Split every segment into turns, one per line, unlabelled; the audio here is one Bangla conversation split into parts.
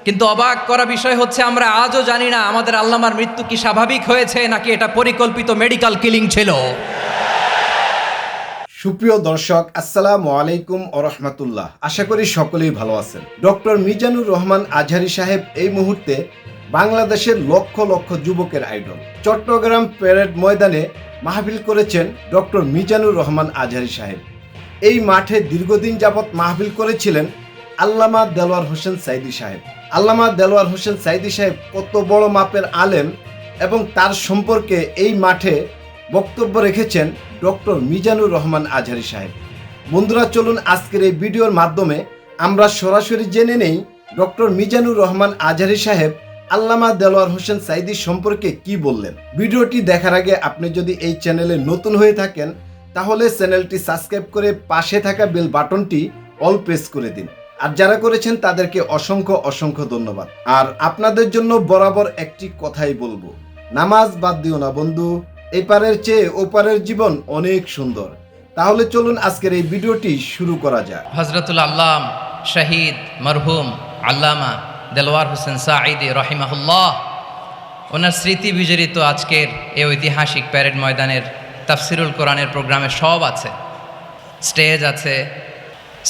কিন্তু অবাক করা বিষয় হচ্ছে আমরা আজও জানি না আমাদের আল্লামার মৃত্যু কি স্বাভাবিক হয়েছে নাকি এটা পরিকল্পিত মেডিকেল কিলিং ছিল।
সুপ্রিয় দর্শক, আসসালামু আলাইকুম ও রহমতুল্লাহ। আশা করি সকলেই ভালো আছেন। ডক্টর মিজানুর রহমান আজহারী সাহেব এই মুহূর্তে বাংলাদেশের লক্ষ লক্ষ যুবকের আইডল। চট্টগ্রাম প্যারেড ময়দানে মাহফিল করেছেন ডক্টর মিজানুর রহমান আজহারী সাহেব। এই মাঠে দীর্ঘদিন যাবৎ মাহফিল করেছিলেন আল্লামা দেলোয়ার হোসেন সাইদি সাহেব। আল্লামা দেলোয়ার হোসেন সাইদি সাহেব কত বড় মাপের আলেম এবং তার সম্পর্কে এই মাঠে বক্তব্য রেখেছেন ডক্টর মিজানুর রহমান আজহারী সাহেব। বন্ধুরা, চলুন আজকের এই ভিডিওর মাধ্যমে আমরা সরাসরি জেনে নেই ডক্টর মিজানুর রহমান আজহারী সাহেব আল্লামা দেলোয়ার হোসেন সাইদি সম্পর্কে কি বললেন। ভিডিওটি দেখার আগে আপনি যদি এই চ্যানেলে নতুন হয়ে থাকেন তাহলে চ্যানেলটি সাবস্ক্রাইব করে পাশে থাকা বেল বাটনটি অল প্রেস করে দিন। আর যারা করেছেন তাদেরকে অসংখ্য অসংখ্য ধন্যবাদ। আর আপনাদের জন্য বরাবর একটি কথাই বলবো, নামাজ বাদ দিও না বন্ধু, এপারের চেয়ে ওপারের জীবন অনেক সুন্দর। তাহলে চলুন আজকের এই ভিডিওটি শুরু করা যাক।
হযরতুল আল্লাম শহীদ মরহুম আল্লামা দেলোয়ার হোসেন সাঈদী রহিমাহুল্লাহ, ওনার স্মৃতি বিজড়িত আজকের এই ঐতিহাসিক প্যারেড ময়দানের তাফসিরুল কোরআনের প্রোগ্রামে সব আছে। স্টেজ আছে,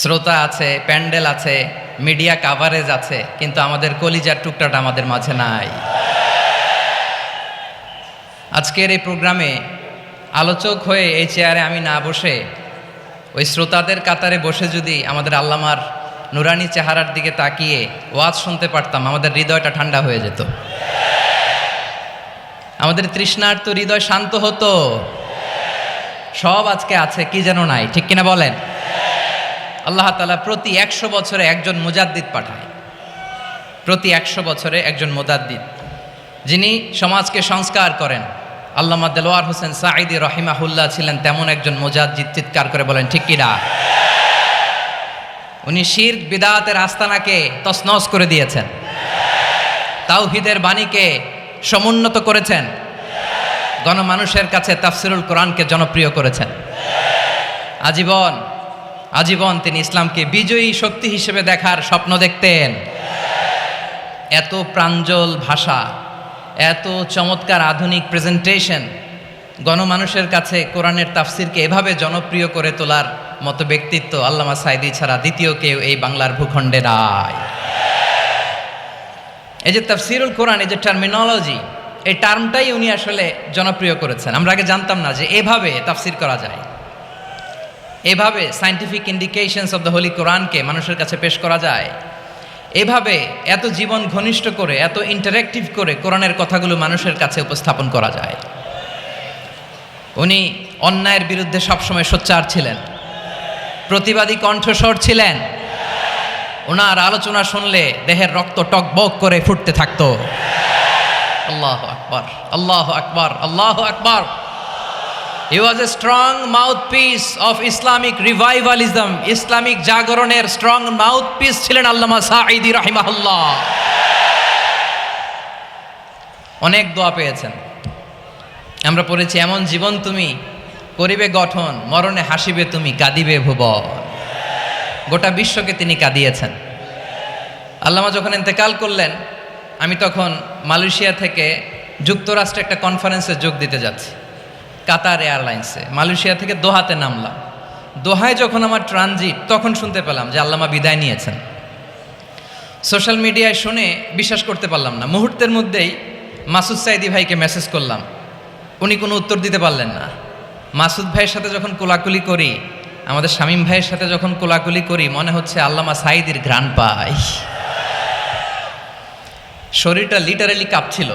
শ্রোতা আছে, প্যান্ডেল আছে, মিডিয়া কাভারেজ আছে, কিন্তু আমাদের কলিজার টুকটাটা আমাদের মাঝে নাই। আজকের এই প্রোগ্রামে আলোচক হয়ে এই চেয়ারে আমি না বসে ওই শ্রোতাদের কাতারে বসে যদি আমাদের আল্লামার নুরানি চেহারার দিকে তাকিয়ে ওয়াজ শুনতে পারতাম, আমাদের হৃদয়টা ঠান্ডা হয়ে যেত, আমাদের তৃষ্ণার্ত হৃদয় শান্ত হতো। সব আজকে আছে, কি যেন নাই, ঠিক কিনা বলেন? আল্লাহ তাআলা প্রতি 100 বছরে একজন মুজাদ্দিদ পাঠায়, প্রতি 100 বছরে একজন মুজাদ্দিদ, যিনি সমাজকে সংস্কার করেন। আল্লামা দেলোয়ার হোসেন সাঈদী রহিমাহুল্লাহ ছিলেন তেমন একজন মুজাদ্দিদ। চিৎকার করে বলেন ঠিক কিনা? উনি শিরক বিদআতের আস্তানাকে তছনছ করে দিয়েছেন, তাওহীদের বাণীকে সমুন্নত করেছেন, গণমানুষের কাছে তাফসিরুল কোরআনকে জনপ্রিয় করেছেন। আজীবন তিনি ইসলামকে বিজয়ী শক্তি হিসেবে দেখার স্বপ্ন দেখতেন। এত প্রাঞ্জল ভাষা, এত চমৎকার আধুনিক প্রেজেন্টেশন, গণমানুষের কাছে কোরআনের তাফসিরকে এভাবে জনপ্রিয় করে তোলার মতো ব্যক্তিত্ব আল্লামা সাইদি ছাড়া দ্বিতীয় কেউ এই বাংলার ভূখণ্ডে নাই। এই যে তাফসিরুল কোরআন, এই যে টার্মিনোলজি, এই টার্মটাই উনি আসলে জনপ্রিয় করেছেন। আমরা আগে জানতাম না যে এভাবে তাফসির করা যায়, এভাবে scientific indications of the Holi কোরআনকে মানুষের কাছে পেশ করা যায়, এভাবে এত জীবন ঘনিষ্ঠ করে, এত ইন্টারেক্টিভ করে কোরআনের কথাগুলো মানুষের কাছে উপস্থাপন করা যায়। উনি অন্যায়ের বিরুদ্ধে সবসময় সোচ্চার ছিলেন, প্রতিবাদী কণ্ঠস্বর ছিলেন। ওনার আলোচনা শুনলে দেহের রক্ত টকবক করে ফুটতে থাকতো। আল্লাহু আকবার, আল্লাহু আকবার, আল্লাহু আকবার। He was a strong mouthpiece of Islamic revivalism. Islamic জাগরণের স্ট্রং মাউথপিস ছিলেন আল্লামা সাঈদী রাহিমাহুল্লাহ। অনেক দোয়া পেয়েছেন, আমরা পড়েছি, এমন জীবন তুমি করিবে গঠন, মরণে হাসিবে তুমি, কাঁদিবে ভুবন। গোটা বিশ্বকে তিনি কাঁদিয়েছেন। আল্লামা যখন ইন্তেকাল করলেন, আমি তখন মালয়েশিয়া থেকে যুক্তরাষ্ট্রে একটা কনফারেন্সে যোগ দিতে যাচ্ছি, কাতার এয়ারলাইন্সে। মালয়েশিয়া থেকে দোহাতে নামলাম। দোহায় যখন আমার ট্রানজিট, তখন শুনতে পেলাম যে আল্লামা বিদায় নিয়েছেন। সোশ্যাল মিডিয়ায় শুনে বিশ্বাস করতে পারলাম না। মুহূর্তের মধ্যেই মাসুদ সাইদি ভাইকে মেসেজ করলাম, উনি কোনো উত্তর দিতে পারলেন না। মাসুদ ভাইয়ের সাথে যখন কোলাকুলি করি, আমাদের শামীম ভাইয়ের সাথে যখন কোলাকুলি করি, মনে হচ্ছে আল্লামা সাইদির ঘ্রাণ পাই। শরীরটা লিটারালি কাঁপছিল,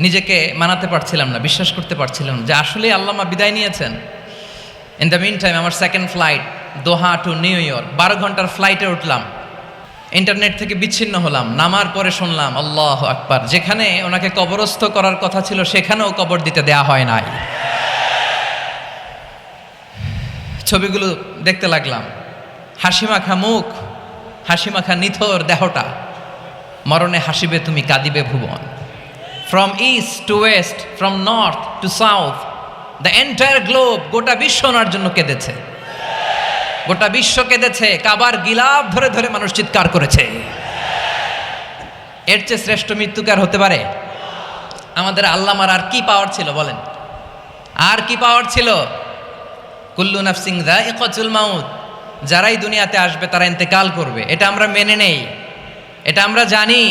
নিজেকে মানাতে পারছিলাম না, বিশ্বাস করতে পারছিলাম যে আসলে আল্লামা বিদায় নিয়েছেন। ইন দ্য মিন টাইম আমার সেকেন্ড ফ্লাইট দোহা টু নিউ ইয়র্ক, 12 ঘন্টার ফ্লাইটে উঠলাম, ইন্টারনেট থেকে বিচ্ছিন্ন হলাম। নামার পরে শুনলাম আল্লাহু আকবার, যেখানে ওনাকে কবরস্থ করার কথা ছিল সেখানেও কবর দিতে দেয়া হয় নাই। ছবিগুলো দেখতে লাগলাম, হাসিমাখা মুখ, হাসিমাখা নিথর দেহটা, মরণে হাসিবে তুমি, কাঁদিবে ভুবন। From east to west, from north to south, the entire globe, গোটা বিশ্ব ওনার জন্য কেঁদেছে, গোটা বিশ্ব কেঁদেছে। কাবার গিলাফ ধরে ধরে মানুষ চিৎকার করেছে। এর চেয়ে শ্রেষ্ঠ মৃত্যুকার হতে পারে? আমাদের আল্লামার আর কি পাওয়ার ছিল বলেন? আর কি পাওয়ার ছিল? কুল্লু নাফসিন যায়িকাতুল মাউত, যারাই দুনিয়াতে আসবে তারা ইন্তেকাল করবে, এটা আমরা মেনে নেই, এটা আমরা জানি।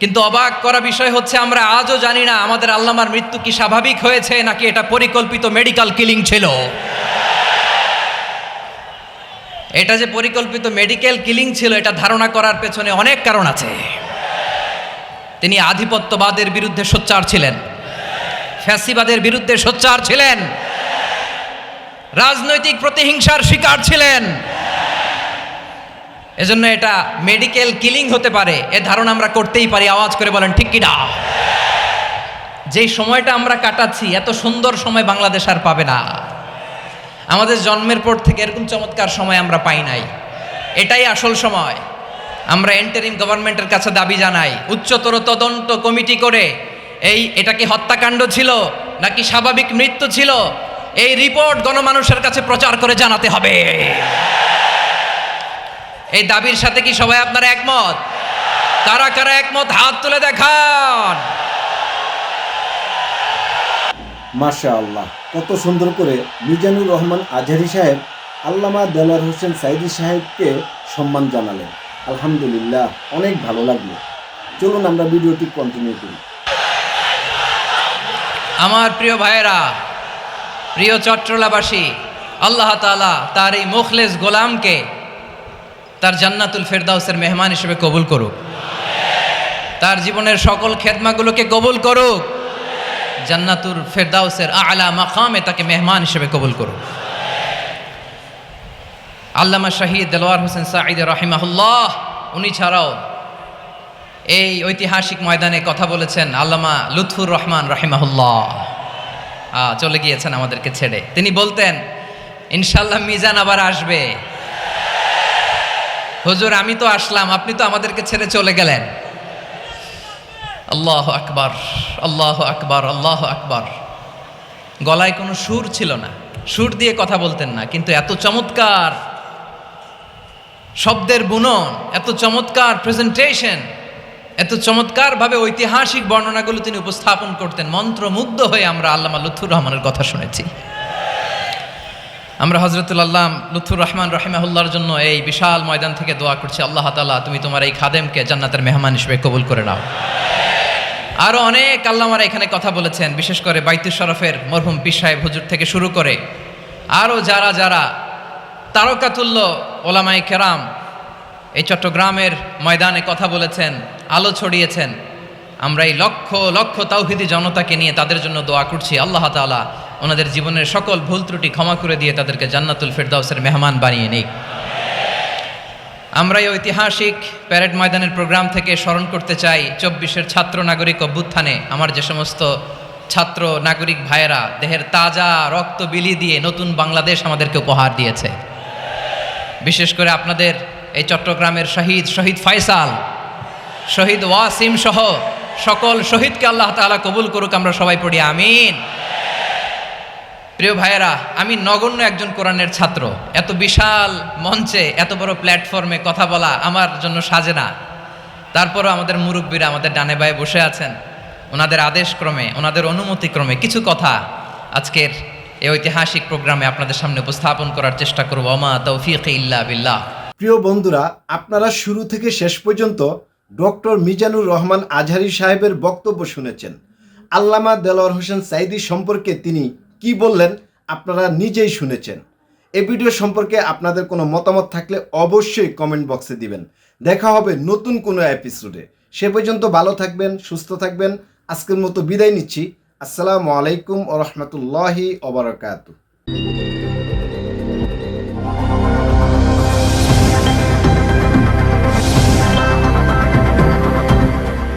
কিন্তু অবাক করা বিষয় হচ্ছে আমরা আজও জানি না আমাদের আল্লামার মৃত্যু কি স্বাভাবিক হয়েছে নাকি এটা পরিকল্পিত মেডিকেল কিলিং ছিল। এটা যে পরিকল্পিত মেডিকেল কিলিং ছিল এটা ধারণা করার পেছনে অনেক কারণ আছে। তিনি আধিপত্যবাদের বিরুদ্ধে সোচ্চার ছিলেন, ফ্যাসিবাদের বিরুদ্ধে সোচ্চার ছিলেন, রাজনৈতিক প্রতিহিংসার শিকার ছিলেন। এজন্য এটা মেডিকেল কিলিং হতে পারে এ ধারণা আমরা করতেই পারি। আওয়াজ করে বলেন ঠিক কিনা? যেই সময়টা আমরা কাটাচ্ছি এত সুন্দর সময় বাংলাদেশ আর পাবে না। আমাদের জন্মের পর থেকে এরকম চমৎকার সময় আমরা পাই নাই, এটাই আসল সময়। আমরা এন্টারিম গভর্নমেন্টের কাছে দাবি জানাই উচ্চতর তদন্ত কমিটি করে এটা কি হত্যাকাণ্ড ছিল নাকি স্বাভাবিক মৃত্যু ছিল এই রিপোর্ট গণমানুষের কাছে প্রচার করে জানাতে হবে। এই দাবির সাথে কি সবাই আপনারা একমত? কারা কারা একমত হাত তুলে দেখান।
মাশাআল্লাহ, কত সুন্দর করে মিজানুর রহমান আজহারী সাহেব আল্লামা দেলোয়ার হোসেন সাঈদী সাহেবকে সম্মান জানালেন। আলহামদুলিল্লাহ, অনেক ভালো লাগলো। চলুন আমরা ভিডিওটি কন্টিনিউ করি।
আমার প্রিয় ভাইয়েরা, প্রিয় চট্টলাবাসী, আল্লাহ তাআলা তার এই মুখলেস গোলামকে তার জান্নাতুল ফেরদাউসের মেহমান হিসেবে কবুল করুক, তার জীবনের সকল খেদমাগুলোকে কবুল করুক, জান্নাতুল ফেরদাউসের আলা মাকামে তাকে মেহমান হিসেবে কবুল করুক। আল্লামা শহীদ দেলোয়ার হোসেন সাঈদী রাহিমাহুল্লাহ, উনি ছাড়াও এই ঐতিহাসিক ময়দানে কথা বলেছেন আল্লামা লুৎফুর রহমান রাহিমাহুল্লাহ। চলে গিয়েছেন আমাদেরকে ছেড়ে। তিনি বলতেন ইনশাল্লাহ মিজান আবার আসবে। হুজুর আমি তো আসলাম, আপনি তো আমাদেরকে ছেড়ে চলে গেলেন। আল্লাহু আকবার, আল্লাহু আকবার, আল্লাহু আকবার। গলায় কোনো সুর ছিল না, সুর দিয়ে কথা বলতেন না, কিন্তু এত চমৎকার শব্দের বুনন, এত চমৎকার প্রেজেন্টেশন, এত চমৎকারভাবে ঐতিহাসিক বর্ণনাগুলো তিনি উপস্থাপন করতেন। মন্ত্রমুগ্ধ হয়ে আমরা আল্লামা লুৎফুর রহমানের কথা শুনেছি। আমরা হযরতুল আল্লামা লুৎফুর রহমান রাহিমাহুল্লাহর জন্য এই বিশাল ময়দান থেকে দোয়া করছি, আল্লাহ তাআলা তুমি তোমার এই খাদেমকে জান্নাতের মেহমান হিসেবে কবুল করে নাও। আরও অনেক আল্লামারা এখানে কথা বলেছেন, বিশেষ করে বাইতুল শরফের মরহুম পীর সাহেব হুজুর থেকে শুরু করে আরও যারা যারা তারকাতুল্য ওলামায়ে কেরাম এই চট্টগ্রামের ময়দানে কথা বলেছেন, আলো ছড়িয়েছেন। আমরা এই লক্ষ লক্ষ তাওহীদি জনতাকে নিয়ে তাদের জন্য দোয়া করছি, আল্লাহ তাআলা ওনাদের জীবনের সকল ভুল ত্রুটি ক্ষমা করে দিয়ে তাদেরকে জান্নাতুল ফেরদাউসের মেহমান বানিয়ে নিক। আমরা এই ঐতিহাসিক প্যারেড ময়দানের প্রোগ্রাম থেকে স্মরণ করতে চাই 24-এর ছাত্র নাগরিক অভ্যুত্থানে আমার যে সমস্ত ছাত্র নাগরিক ভাইয়েরা দেহের তাজা রক্ত বিলি দিয়ে নতুন বাংলাদেশ আমাদেরকে উপহার দিয়েছে। বিশেষ করে আপনাদের এই চট্টগ্রামের শহীদ ফয়সাল, শহীদ ওয়াসিম সহ সকল শহীদকে আল্লাহ তাআলা কবুল করুক। আমরা সবাই পড়ি আমিন। প্রিয় ভাইয়েরা, আমি নগণ্য একজন কোরআনের ছাত্র, এত বিশাল মঞ্চে এত বড় প্ল্যাটফর্মে কথা বলা আমার জন্য সাজে না। তারপরও আমাদের মুরব্বীরা আমাদের ডানে বায়ে বসে আছেন, ওনাদের আদেশক্রমে ওনাদের অনুমতিক্রমে কিছু কথা আজকের এই ঐতিহাসিক প্রোগ্রামে আপনাদের সামনে উপস্থাপন করার চেষ্টা করব। ওমা তৌফিক ইল্লা বিল্লাহ।
প্রিয় বন্ধুরা, আপনারা শুরু থেকে শেষ পর্যন্ত ডক্টর মিজানুর রহমান আজহারী সাহেবের বক্তব্য শুনেছেন। আল্লামা দেলোয়ার হোসেন সাঈদী সম্পর্কে তিনি কি বললেন আপনারা নিজেই শুনেছেন। এই ভিডিও সম্পর্কে আপনাদের কোনো মতামত থাকলে অবশ্যই কমেন্ট বক্সে দিবেন। দেখা হবে নতুন কোনো এপিসোডে। সে পর্যন্ত ভালো থাকবেন, সুস্থ থাকবেন। আজকের মতো বিদায় নিচ্ছি। আসসালামু আলাইকুম ওয়া রাহমাতুল্লাহি ওয়া বারাকাতুহু।